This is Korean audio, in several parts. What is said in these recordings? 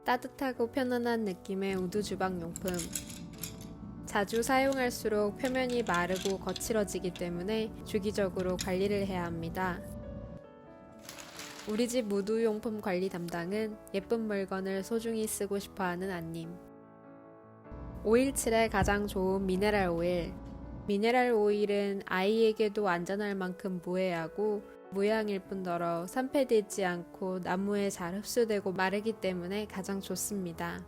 따뜻하고 편안한 느낌의 우드 주방용품. 자주 사용할수록 표면이 마르고 거칠어지기 때문에 주기적으로 관리를 해야 합니다. 우리 집 우드용품 관리 담당은 예쁜 물건을 소중히 쓰고 싶어하는 안님. 517에 가장 좋은 미네랄 오일. 미네랄 오일은 아이에게도 안전할 만큼 무해하고 무향일 뿐더러 산패되지 않고 나무에 잘 흡수되고 마르기 때문에 가장 좋습니다.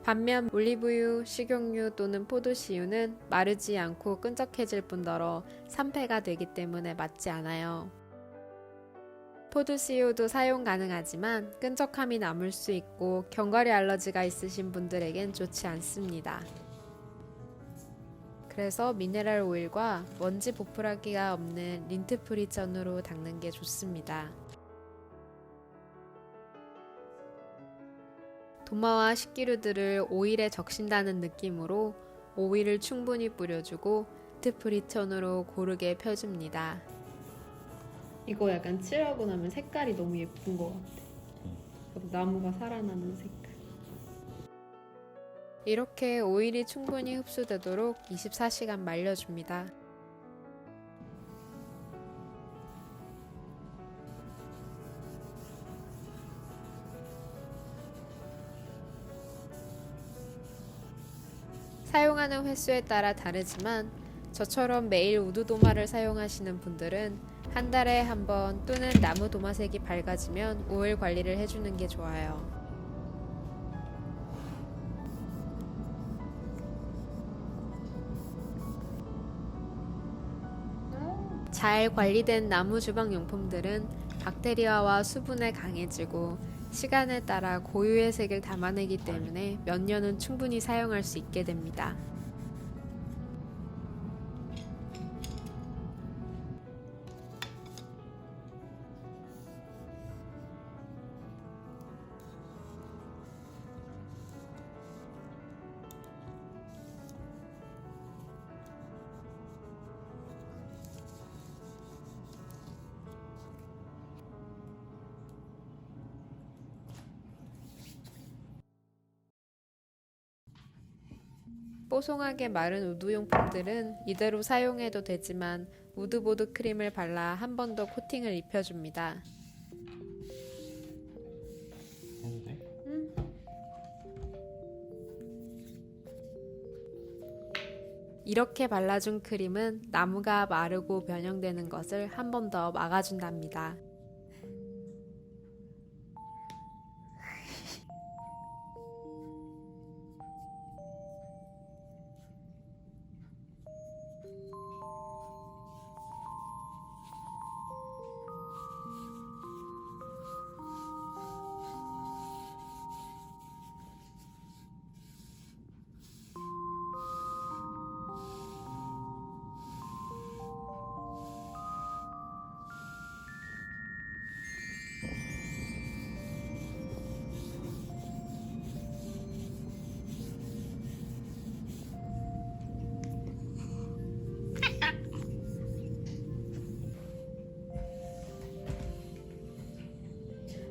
반면 올리브유, 식용유 또는 포도씨유는 마르지 않고 끈적해질 뿐더러 산패가 되기 때문에 맞지 않아요. 포도씨유도 사용 가능하지만 끈적함이 남을 수 있고 견과류 알러지가 있으신 분들에겐 좋지 않습니다. 그래서 미네랄 오일과 먼지 보풀하기가 없는 린트프리 천으로 닦는 게 좋습니다. 도마와 식기류들을 오일에 적신다는 느낌으로 오일을 충분히 뿌려주고 린트프리 천으로 고르게 펴줍니다. 이거 약간 칠하고 나면 색깔이 너무 예쁜 것 같아. 나무가 살아나는 색깔. 이렇게 오일이 충분히 흡수되도록 24시간 말려줍니다. 사용하는 횟수에 따라 다르지만 저처럼 매일 우드 도마를 사용하시는 분들은 한 달에 한 번 또는 나무 도마색이 밝아지면 오일 관리를 해주는 게 좋아요. 잘 관리된 나무 주방 용품들은 박테리아와 수분에 강해지고 시간에 따라 고유의 색을 담아내기 때문에 몇 년은 충분히 사용할 수 있게 됩니다. 뽀송하게 마른 우드용품들은 이대로 사용해도 되지만 우드보드 크림을 발라 한 번 더 코팅을 입혀줍니다. 해도 돼? 이렇게 발라준 크림은 나무가 마르고 변형되는 것을 한 번 더 막아준답니다.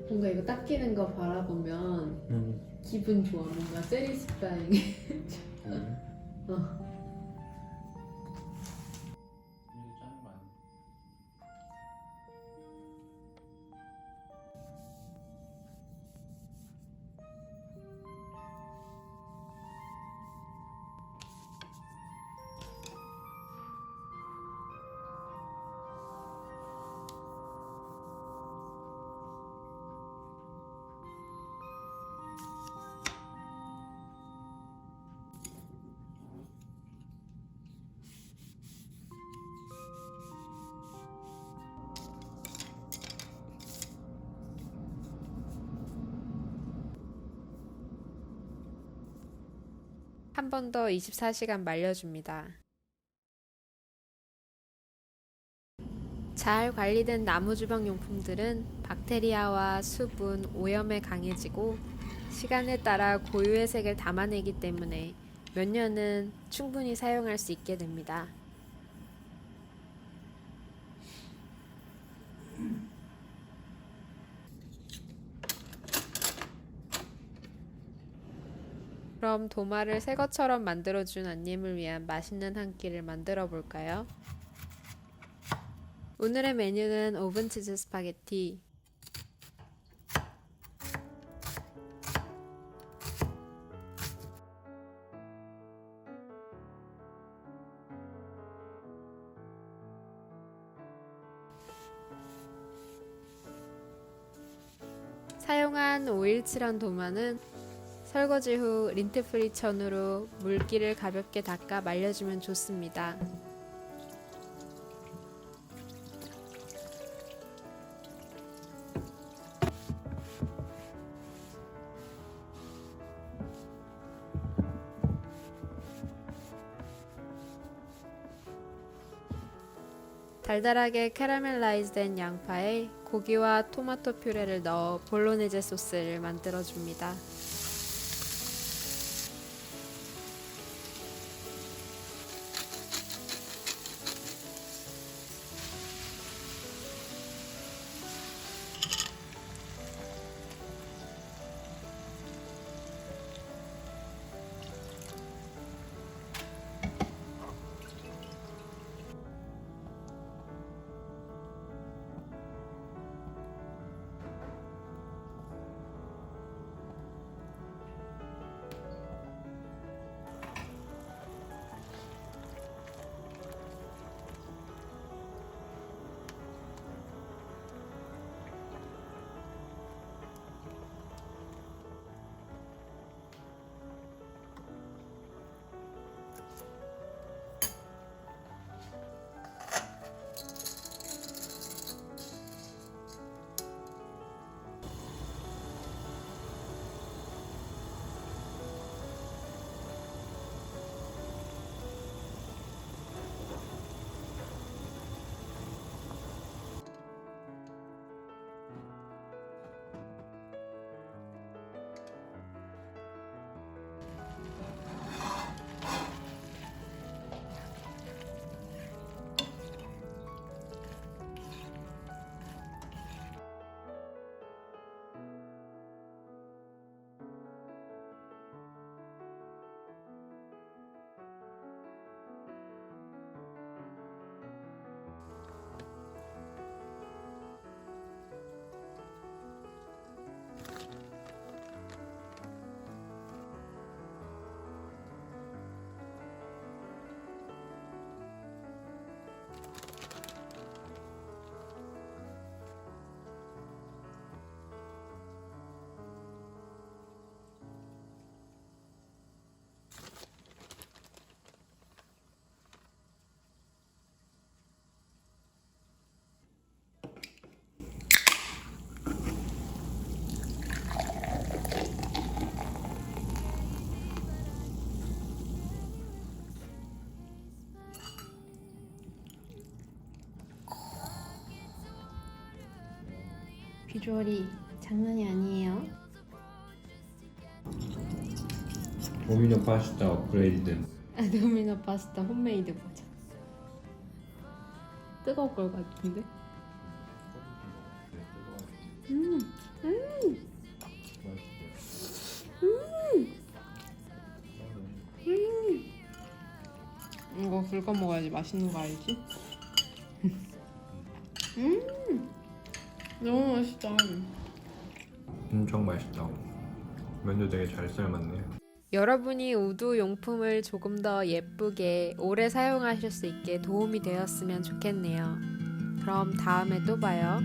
뭔가 이거 닦이는 거 바라보면 기분 좋아. 뭔가 세리스파잉. 어. 이거 짜는 거 아니야? 한 번 더 24시간 말려줍니다. 잘 관리된 나무 주방 용품들은 박테리아와 수분, 오염에 강해지고 시간에 따라 고유의 색을 담아내기 때문에 몇 년은 충분히 사용할 수 있게 됩니다. 그럼 도마를 새 것처럼 만들어준 안님을 위한 맛있는 한 끼를 만들어 볼까요? 오늘의 메뉴는 오븐치즈 스파게티. 사용한 517한 도마는 설거지 후 린트프리 천으로 물기를 가볍게 닦아 말려주면 좋습니다. 달달하게 캐러멜라이즈된 양파에 고기와 토마토 퓨레를 넣어 볼로네제 소스를 만들어 줍니다. 비주얼이 장난이 아니에요. 도미노 파스타 업그레이드. 도미노 파스타 홈메이드 버전. 뜨거울 걸 같은데? 이거 긁어 먹어야지 맛있는 거 알지? 너무 맛있다. 엄청 맛있다. 면도 되게 잘 삶았네. 여러분이 우드 용품을 조금 더 예쁘게 오래 사용하실 수 있게 도움이 되었으면 좋겠네요. 그럼 다음에 또 봐요.